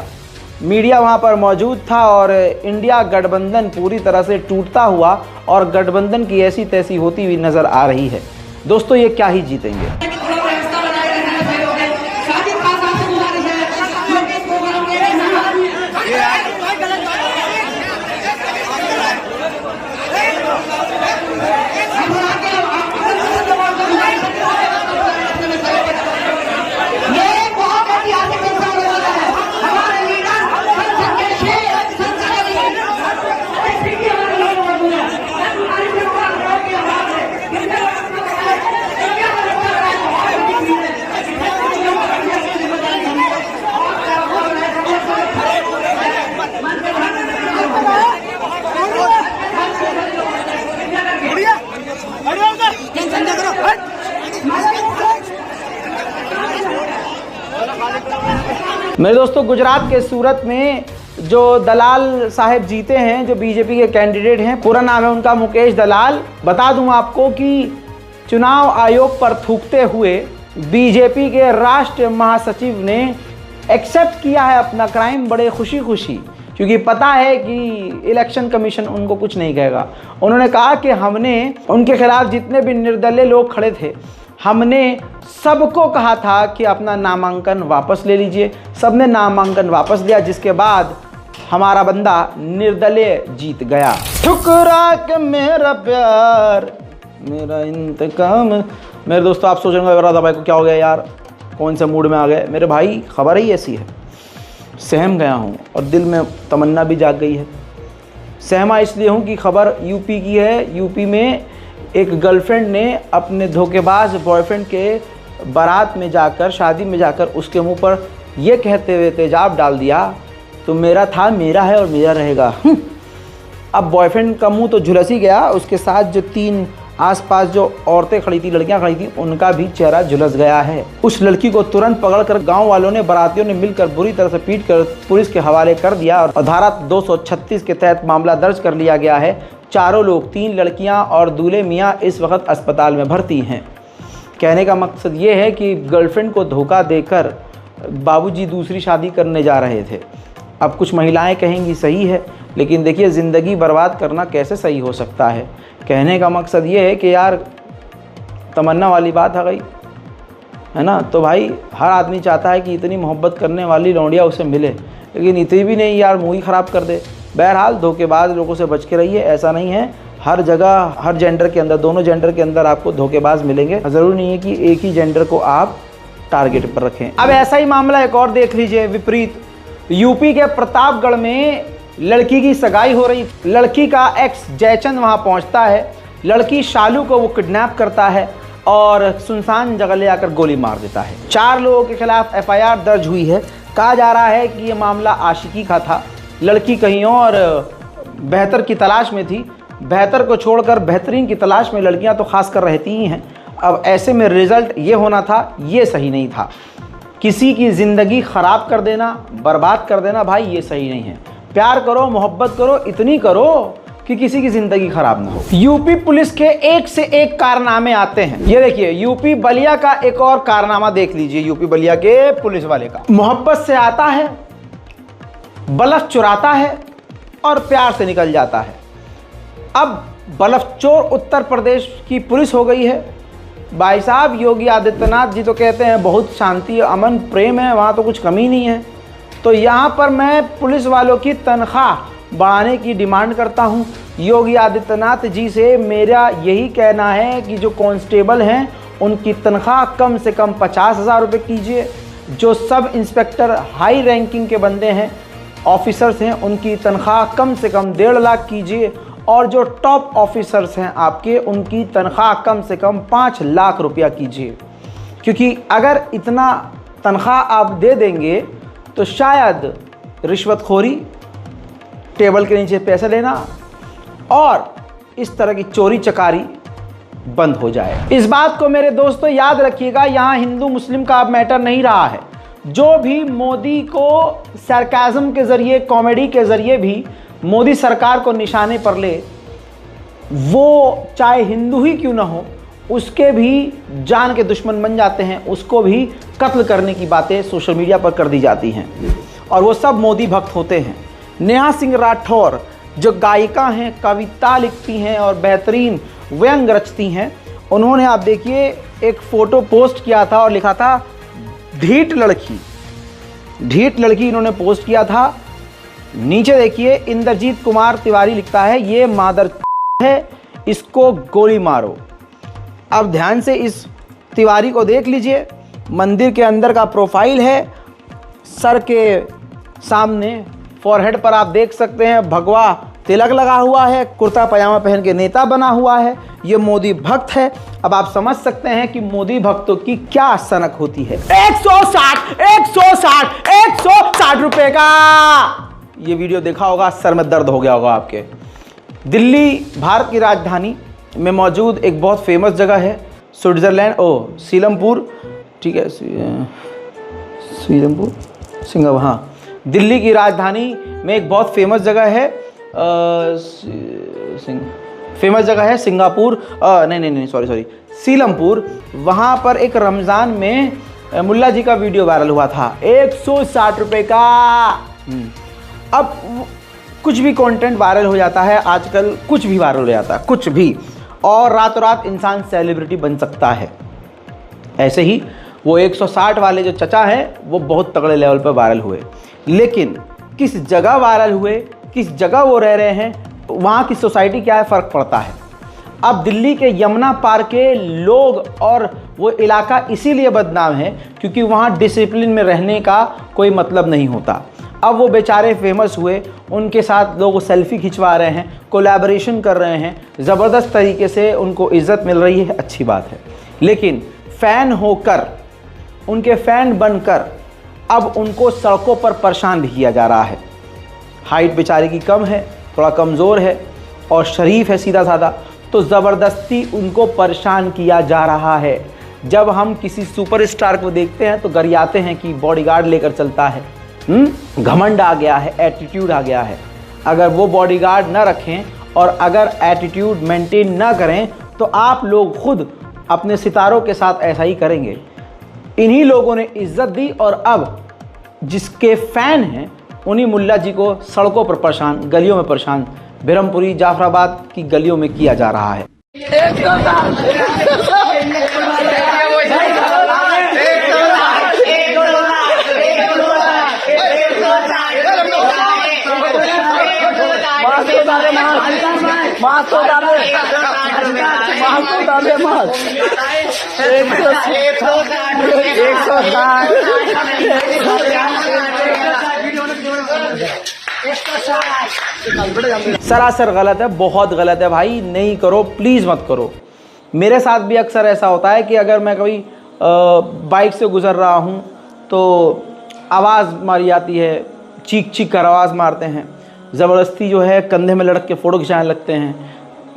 मीडिया वहां पर मौजूद था और इंडिया गठबंधन पूरी तरह से टूटता हुआ और गठबंधन की ऐसी तैसी होती हुई नज़र आ रही है। दोस्तों, ये क्या ही जीतेंगे। मेरे दोस्तों, गुजरात के सूरत में जो दलाल साहब जीते हैं, जो बीजेपी के कैंडिडेट हैं, पूरा नाम है उनका मुकेश दलाल। बता दूं आपको कि चुनाव आयोग पर थूकते हुए बीजेपी के राष्ट्रीय महासचिव ने एक्सेप्ट किया है अपना क्राइम बड़े खुशी खुशी, क्योंकि पता है कि इलेक्शन कमीशन उनको कुछ नहीं कहेगा। उन्होंने कहा कि हमने उनके खिलाफ जितने भी निर्दलीय लोग खड़े थे, हमने सबको कहा था कि अपना नामांकन वापस ले लीजिए। सबने नामांकन वापस लिया, जिसके बाद हमारा बंदा निर्दलीय जीत गया। ठुकरा के मेरा प्यार मेरा इंतकाम। मेरे दोस्तों, आप सोच रहे होंगे राधा भाई को क्या हो गया यार, कौन से मूड में आ गए। मेरे भाई, खबर ही ऐसी है, सहम गया हूँ और दिल में तमन्ना भी जाग गई है। सहमा इसलिए हूँ कि खबर यूपी की है। यूपी में एक गर्लफ्रेंड ने अपने धोखेबाज बॉयफ्रेंड के बारात में जाकर, शादी में जाकर उसके मुंह पर यह कहते हुए तेजाब डाल दिया, तो मेरा था, मेरा है और मेरा रहेगा। अब बॉयफ्रेंड का मुंह तो झुलस ही गया, उसके साथ जो 3 आसपास जो औरतें खड़ी थी, लड़कियां खड़ी थी, उनका भी चेहरा झुलस गया है। उस लड़की को तुरंत पकड़कर गांव वालों ने, बारातियों ने मिलकर बुरी तरह से पीट कर पुलिस के हवाले कर दिया और धारा 236 के तहत मामला दर्ज कर लिया गया है। चारों लोग, 3 लड़कियां और दूल्हे मियाँ इस वक्त अस्पताल में भर्ती हैं। कहने का मकसद ये है कि गर्लफ्रेंड को धोखा देकर बाबूजी दूसरी शादी करने जा रहे थे। अब कुछ महिलाएं कहेंगी सही है, लेकिन देखिए ज़िंदगी बर्बाद करना कैसे सही हो सकता है। कहने का मकसद ये है कि यार तमन्ना वाली बात आ गई है ना। तो भाई हर आदमी चाहता है कि इतनी मोहब्बत करने वाली लौंडिया उसे मिले, लेकिन इतनी भी नहीं यार मुँह ही ख़राब कर दे। बहरहाल धोखेबाज लोगों से बच के रहिए। ऐसा नहीं है, हर जगह हर जेंडर के अंदर, दोनों जेंडर के अंदर आपको धोखेबाज मिलेंगे। ज़रूरी नहीं है कि एक ही जेंडर को आप टारगेट पर रखें। अब ऐसा ही मामला एक और देख लीजिए, विपरीत। यूपी के प्रतापगढ़ में लड़की की सगाई हो रही। लड़की का एक्स जयचंद वहां पहुंचता है। लड़की शालू को वो किडनैप करता है और सुनसान जगह ले आकर गोली मार देता है। 4 लोगों के खिलाफ FIR दर्ज हुई है। कहा जा रहा है कि ये मामला आशिकी का था। लड़की कहीं और बेहतर की तलाश में थी। बेहतर को छोड़कर बेहतरीन की तलाश में लड़कियां तो खासकर रहती ही हैं। अब ऐसे में रिजल्ट ये होना था, ये सही नहीं था। किसी की ज़िंदगी ख़राब कर देना, बर्बाद कर देना, भाई ये सही नहीं है। प्यार करो, मोहब्बत करो, इतनी करो कि किसी की जिंदगी खराब ना हो। यूपी पुलिस के एक से एक कारनामे आते हैं। ये देखिए यूपी बलिया का एक और कारनामा देख लीजिए। यूपी बलिया के पुलिस वाले का, मोहब्बत से आता है, बल्ब चुराता है और प्यार से निकल जाता है। अब बल्ब चोर उत्तर प्रदेश की पुलिस हो गई है। भाई साहब योगी आदित्यनाथ जी तो कहते हैं बहुत शांति, अमन, प्रेम है, वहाँ तो कुछ कमी नहीं है। तो यहाँ पर मैं पुलिस वालों की तनख्वाह बढ़ाने की डिमांड करता हूँ। योगी आदित्यनाथ जी से मेरा यही कहना है कि जो कांस्टेबल हैं उनकी तनख्वाह कम से कम 50,000 रुपये कीजिए। जो सब इंस्पेक्टर हाई रैंकिंग के बंदे हैं, ऑफिसर्स हैं, उनकी तनख्वाह कम से कम 1.5 लाख कीजिए। और जो टॉप ऑफिसर्स हैं आपके, उनकी तनख्वाह कम से कम 5 लाख रुपया कीजिए। क्योंकि अगर इतना तनख्वाह आप दे देंगे तो शायद रिश्वतखोरी, टेबल के नीचे पैसे लेना और इस तरह की चोरी चकारी बंद हो जाए। इस बात को मेरे दोस्तों याद रखिएगा, यहाँ हिंदू मुस्लिम का अब मैटर नहीं रहा है। जो भी मोदी को सरकाज़म के ज़रिए, कॉमेडी के ज़रिए भी मोदी सरकार को निशाने पर ले, वो चाहे हिंदू ही क्यों ना हो, उसके भी जान के दुश्मन बन जाते हैं। उसको भी कत्ल करने की बातें सोशल मीडिया पर कर दी जाती हैं और वो सब मोदी भक्त होते हैं। नेहा सिंह राठौर जो गायिका हैं, कविता लिखती हैं और बेहतरीन व्यंग रचती हैं, उन्होंने आप देखिए एक फ़ोटो पोस्ट किया था और लिखा था ढीठ लड़की, ढीठ लड़की इन्होंने पोस्ट किया था। नीचे देखिए इंद्रजीत कुमार तिवारी लिखता है ये मादर है, इसको गोली मारो। अब ध्यान से इस तिवारी को देख लीजिए, मंदिर के अंदर का प्रोफाइल है, सर के सामने फॉरहेड पर आप देख सकते हैं भगवा तिलक लगा हुआ है, कुर्ता पजामा पहन के नेता बना हुआ है। ये मोदी भक्त है। अब आप समझ सकते हैं कि मोदी भक्तों की क्या सनक होती है। 160 रुपए का ये वीडियो देखा होगा, सर में दर्द हो गया होगा आपके। दिल्ली भारत की राजधानी में मौजूद एक बहुत फेमस जगह है, स्विट्ज़रलैंड, सीलमपुर, ठीक है, सीलमपुर, सिंगापुर, हाँ, दिल्ली की राजधानी में एक बहुत फेमस जगह है, फेमस जगह है सिंगापुर, नहीं सॉरी, सीलमपुर। वहाँ पर एक रमज़ान में मुल्ला जी का वीडियो वायरल हुआ था, 160 रुपये का। अब कुछ भी कंटेंट वायरल हो जाता है आजकल, कुछ भी वायरल हो जाता है, कुछ भी, और रातों रात इंसान सेलिब्रिटी बन सकता है। ऐसे ही वो 160 वाले जो चचा हैं वो बहुत तगड़े लेवल पर वायरल हुए, लेकिन किस जगह वायरल हुए, किस जगह वो रह रहे हैं, वहाँ की सोसाइटी क्या है, फ़र्क पड़ता है। अब दिल्ली के यमुना पार के लोग और वो इलाका इसीलिए बदनाम है क्योंकि वहाँ डिसिप्लिन में रहने का कोई मतलब नहीं होता। अब वो बेचारे फेमस हुए, उनके साथ लोग सेल्फी खिंचवा रहे हैं, कोलैबोरेशन कर रहे हैं, ज़बरदस्त तरीके से उनको इज़्ज़त मिल रही है, अच्छी बात है। लेकिन फ़ैन होकर, उनके फ़ैन बनकर अब उनको सड़कों पर परेशान भी किया जा रहा है। हाइट बेचारे की कम है, थोड़ा कमज़ोर है और शरीफ है सीधा साधा, तो ज़बरदस्ती उनको परेशान किया जा रहा है। जब हम किसी सुपरस्टार को देखते हैं तो गरियाते हैं कि बॉडीगार्ड लेकर चलता है, घमंड आ गया है, एटीट्यूड आ गया है। अगर वो बॉडीगार्ड ना रखें और अगर एटीट्यूड मेंटेन ना करें तो आप लोग खुद अपने सितारों के साथ ऐसा ही करेंगे। इन्हीं लोगों ने इज्जत दी और अब जिसके फ़ैन हैं उन्हीं मुल्ला जी को सड़कों पर परेशान, गलियों में परेशान, बिरमपुरी जाफराबाद की गलियों में किया जा रहा है। सरासर गलत है, बहुत गलत है भाई, नहीं करो, प्लीज़ मत करो। मेरे साथ भी अक्सर ऐसा होता है कि अगर मैं कभी बाइक से गुज़र रहा हूँ तो आवाज़ मारी जाती है, चीख चीख कर आवाज़ मारते हैं, ज़बरदस्ती जो है कंधे में लटक के फ़ोटो खिंचाने लगते हैं।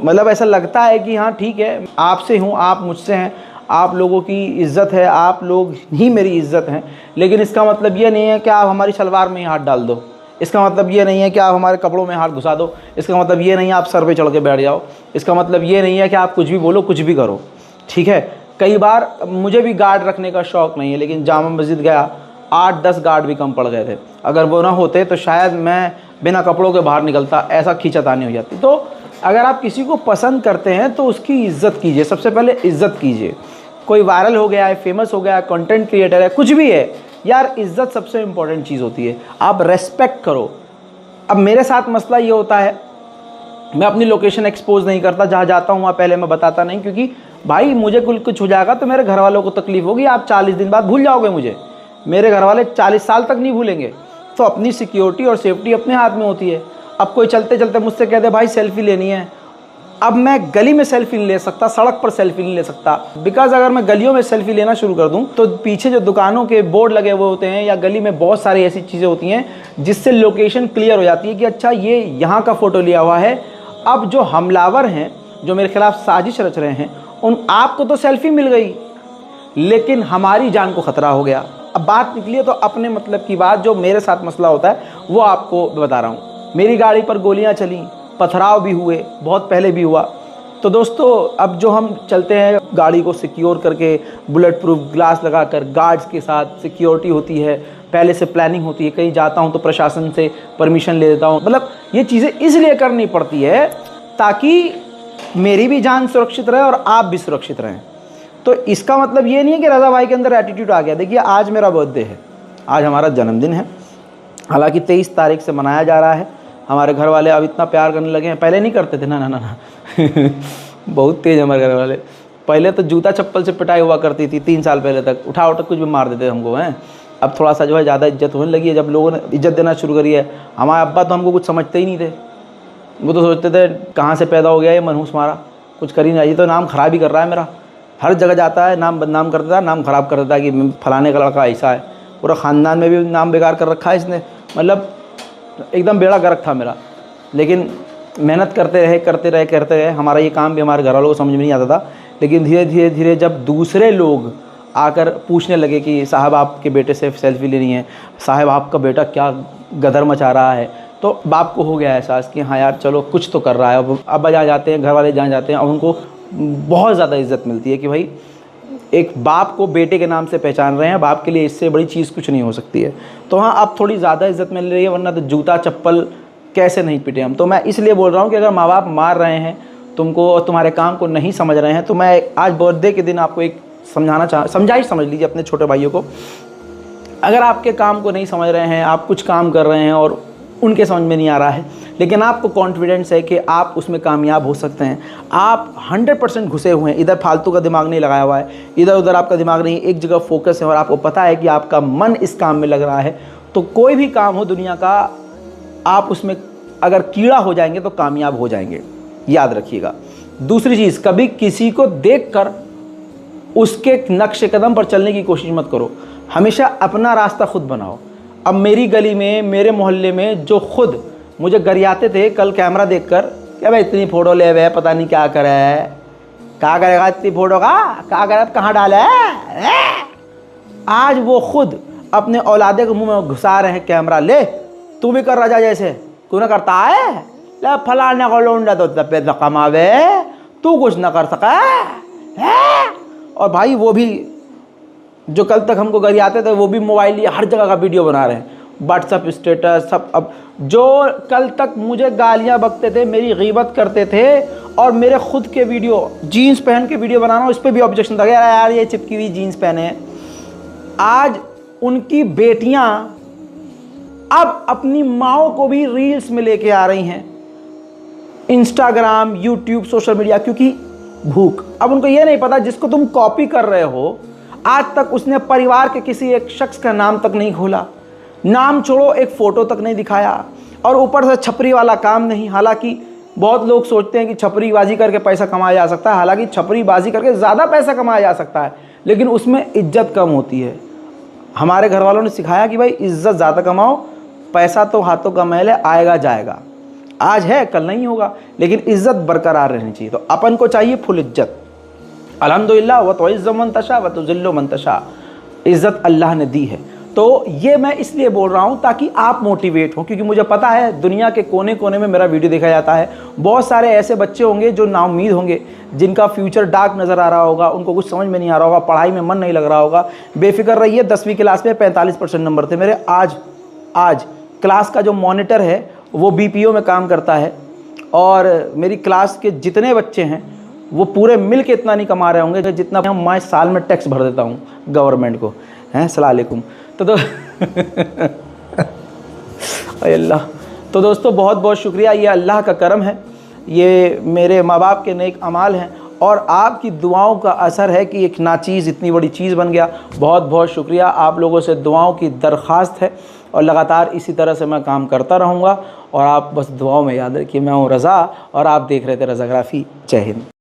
मतलब ऐसा लगता है कि हाँ ठीक है, आपसे हूँ, आप मुझसे हैं, आप लोगों की इज़्ज़त है, आप लोग ही मेरी इज़्ज़त हैं, लेकिन इसका मतलब ये नहीं है कि आप हमारी सलवार में ही हाथ डाल दो। इसका मतलब ये नहीं है कि आप हमारे कपड़ों में हाथ घुसा दो, इसका मतलब ये नहीं है आप सर पे चढ़ के बैठ जाओ, इसका मतलब ये नहीं है कि आप कुछ भी बोलो, कुछ भी करो, ठीक है। कई बार मुझे भी गार्ड रखने का शौक़ नहीं है, लेकिन जामा मस्जिद गया 8-10 गार्ड भी कम पड़ गए थे। अगर वो ना होते तो शायद मैं बिना कपड़ों के बाहर निकलता, ऐसा खींचातानी हो जाती। तो अगर आप किसी को पसंद करते हैं तो उसकी इज़्ज़त कीजिए, सबसे पहले इज़्ज़त कीजिए। कोई वायरल हो गया है, फेमस हो गया है, कंटेंट क्रिएटर है, कुछ भी है यार, इज़्ज़त सबसे इम्पोर्टेंट चीज़ होती है। आप रेस्पेक्ट करो। अब मेरे साथ मसला ये होता है, मैं अपनी लोकेशन एक्सपोज नहीं करता, जहाँ जाता हूँ वहाँ पहले मैं बताता नहीं, क्योंकि भाई मुझे कुछ हो जाएगा तो मेरे घर वालों को तकलीफ होगी, आप 40 दिन बाद भूल जाओगे मुझे, मेरे घर वाले 40 साल तक नहीं भूलेंगे। तो अपनी सिक्योरिटी और सेफ्टी अपने हाथ में होती है। अब कोई चलते चलते मुझसे कह दे भाई सेल्फी लेनी है, अब मैं गली में सेल्फी नहीं ले सकता, सड़क पर सेल्फी नहीं ले सकता, बिकॉज अगर मैं गलियों में सेल्फी लेना शुरू कर दूं तो पीछे जो दुकानों के बोर्ड लगे हुए होते हैं या गली में बहुत सारी ऐसी चीज़ें होती हैं जिससे लोकेशन क्लियर हो जाती है कि अच्छा ये यहाँ का फ़ोटो लिया हुआ है। अब जो हमलावर हैं, जो मेरे खिलाफ साजिश रच रहे हैं, उन आपको तो सेल्फी मिल गई लेकिन हमारी जान को ख़तरा हो गया। अब बात निकली है तो अपने मतलब की बात, जो मेरे साथ मसला होता है वो आपको बता रहा हूँ। मेरी गाड़ी पर गोलियाँ चली, पथराव भी हुए, बहुत पहले भी हुआ। तो दोस्तों अब जो हम चलते हैं गाड़ी को सिक्योर करके, बुलेट प्रूफ ग्लास लगाकर, गार्ड्स के साथ सिक्योरिटी होती है, पहले से प्लानिंग होती है। कहीं जाता हूँ तो प्रशासन से परमिशन ले लेता हूँ। मतलब ये चीज़ें इसलिए करनी पड़ती है ताकि मेरी भी जान सुरक्षित रहे और आप भी सुरक्षित रहें। तो इसका मतलब ये नहीं है कि रज़ा भाई के अंदर एटीट्यूड आ गया। देखिए आज मेरा बर्थडे है, आज हमारा जन्मदिन है, हालांकि 23 तारीख से मनाया जा रहा है। हमारे घर वाले अब इतना प्यार करने लगे हैं, पहले नहीं करते थे, ना ना ना ना बहुत तेज़ हमारे घर वाले। पहले तो जूता चप्पल से पिटाई हुआ करती थी, 3 साल पहले तक उठा उठा कुछ भी मार देते हमको हैं। अब थोड़ा सा जो है ज़्यादा इज्जत होने लगी है, जब लोगों ने इज्जत देना शुरू करी है। हमारे अब्बा तो हमको कुछ समझते ही नहीं थे, वो तो सोचते थे कहाँ से पैदा हो गया ये मनहूस मारा, कुछ कर ही नहीं, ये तो नाम ख़राब ही कर रहा है मेरा। हर जगह जाता है, नाम बदनाम कर देता है, नाम ख़राब कर देता है कि फलाने का लड़का ऐसा है। पूरा ख़ानदान में भी नाम बेकार कर रखा है इसने, मतलब एकदम बेड़ा गर्क था मेरा। लेकिन मेहनत करते रहे। हमारा ये काम भी हमारे घर वालों को समझ में नहीं आता था, लेकिन धीरे धीरे जब दूसरे लोग आकर पूछने लगे कि साहब आपके बेटे से सेल्फी लेनी है, साहब आपका बेटा क्या गदर मचा रहा है, तो बाप को हो गया एहसास कि हाँ यार चलो कुछ तो कर रहा है। अब अब्बा जहाँ जाते हैं, घर वाले जहाँ जाते हैं, और उनको बहुत ज़्यादा इज्जत मिलती है कि भाई एक बाप को बेटे के नाम से पहचान रहे हैं। बाप के लिए इससे बड़ी चीज़ कुछ नहीं हो सकती है। तो हाँ अब थोड़ी ज़्यादा इज्जत मिल रही है, वरना तो जूता चप्पल कैसे नहीं पिटे हम। तो मैं इसलिए बोल रहा हूँ कि अगर माँ बाप मार रहे हैं तुमको और तुम्हारे काम को नहीं समझ रहे हैं, तो मैं आज बर्थडे के दिन आपको एक समझाइश समझ लीजिए अपने छोटे भाइयों को। अगर आपके काम को नहीं समझ रहे हैं, आप कुछ काम कर रहे हैं और उनके समझ में नहीं आ रहा है, लेकिन आपको कॉन्फिडेंस है कि आप उसमें कामयाब हो सकते हैं, आप 100% घुसे हुए हैं, इधर फालतू का दिमाग नहीं लगाया हुआ है, इधर उधर आपका दिमाग नहीं, एक जगह फोकस है और आपको पता है कि आपका मन इस काम में लग रहा है, तो कोई भी काम हो दुनिया का, आप उसमें अगर कीड़ा हो जाएंगे तो कामयाब हो जाएंगे, याद रखिएगा। दूसरी चीज़, कभी किसी को देखकर उसके नक्शे कदम पर चलने की कोशिश मत करो, हमेशा अपना रास्ता खुद बनाओ। अब मेरी गली में, मेरे मोहल्ले में जो खुद मुझे गरियाते थे कल कैमरा देखकर, क्या भाई इतनी फ़ोटो ले हुए, पता नहीं क्या करे है, क्या करेगा इतनी फ़ोटो का, क्या करे, कहाँ डाले है। आज वो खुद अपने औलादे के मुंह में घुसा रहे हैं कैमरा, ले तू भी कर राजा जैसे, तू ना करता है, ले फलाने को लौंडा तो पैसा कमावे, तू कुछ ना कर सका है। और भाई वो भी जो कल तक हमको गरियाते थे, वो भी मोबाइल लिए हर जगह का वीडियो बना रहे हैं, व्हाट्सअप स्टेटस सब। अब जो कल तक मुझे गालियां बकते थे, मेरी गीबत करते थे और मेरे खुद के वीडियो, जीन्स पहन के वीडियो बनाना, उस पर भी ऑब्जेक्शन था, यार ये चिपकी हुई जीन्स पहने। आज उनकी बेटियां अब अपनी माओ को भी रील्स में लेके आ रही हैं, इंस्टाग्राम, यूट्यूब, सोशल मीडिया, क्योंकि भूख। अब उनको ये नहीं पता जिसको तुम कॉपी कर रहे हो, आज तक उसने परिवार के किसी एक शख्स का नाम तक नहीं खोला, नाम छोड़ो एक फ़ोटो तक नहीं दिखाया, और ऊपर से छपरी वाला काम नहीं। हालांकि बहुत लोग सोचते हैं कि छपरीबाजी करके पैसा कमाया जा सकता है, हालांकि छपरीबाजी करके ज़्यादा पैसा कमाया जा सकता है, लेकिन उसमें इज्जत कम होती है। हमारे घर वालों ने सिखाया कि भाई इज्जत ज़्यादा कमाओ, पैसा तो हाथों का मैल है, आएगा जाएगा, आज है कल नहीं होगा, लेकिन इज्जत बरकरार रहनी चाहिए। तो अपन को चाहिए फुल इज्जत। अल्हम्दुलिल्लाह व तुइज़्ज़ु मन तशा व तुज़िल्लु मन तशा, इज्जत अल्लाह ने दी है। तो ये मैं इसलिए बोल रहा हूँ ताकि आप मोटिवेट हो, क्योंकि मुझे पता है दुनिया के कोने कोने में मेरा वीडियो देखा जाता है। बहुत सारे ऐसे बच्चे होंगे जो नाउम्मीद होंगे, जिनका फ्यूचर डार्क नज़र आ रहा होगा, उनको कुछ समझ में नहीं आ रहा होगा, पढ़ाई में मन नहीं लग रहा होगा। बेफिक्र रहिए, 10वीं क्लास में 45% नंबर थे मेरे। आज क्लास का जो मॉनिटर है वो BPO में काम करता है, और मेरी क्लास के जितने बच्चे हैं वो पूरे मिल के इतना नहीं कमा रहे होंगे जितना मैं साल में टैक्स भर देता हूँ गवर्नमेंट को। हैं, अस्सलाम वालेकुम। तो अल्लाह, तो दोस्तों बहुत बहुत शुक्रिया, ये अल्लाह का करम है, ये मेरे माँ बाप के नेक अमाल हैं और आपकी दुआओं का असर है कि एक नाचीज़ इतनी बड़ी चीज़ बन गया। बहुत बहुत शुक्रिया, आप लोगों से दुआओं की दरख्वास्त है और लगातार इसी तरह से मैं काम करता रहूँगा। और आप बस दुआओं में याद रखिए, मैं हूँ रज़ा और आप देख रहे थे रज़ाग्राफ़ी। जय हिंद।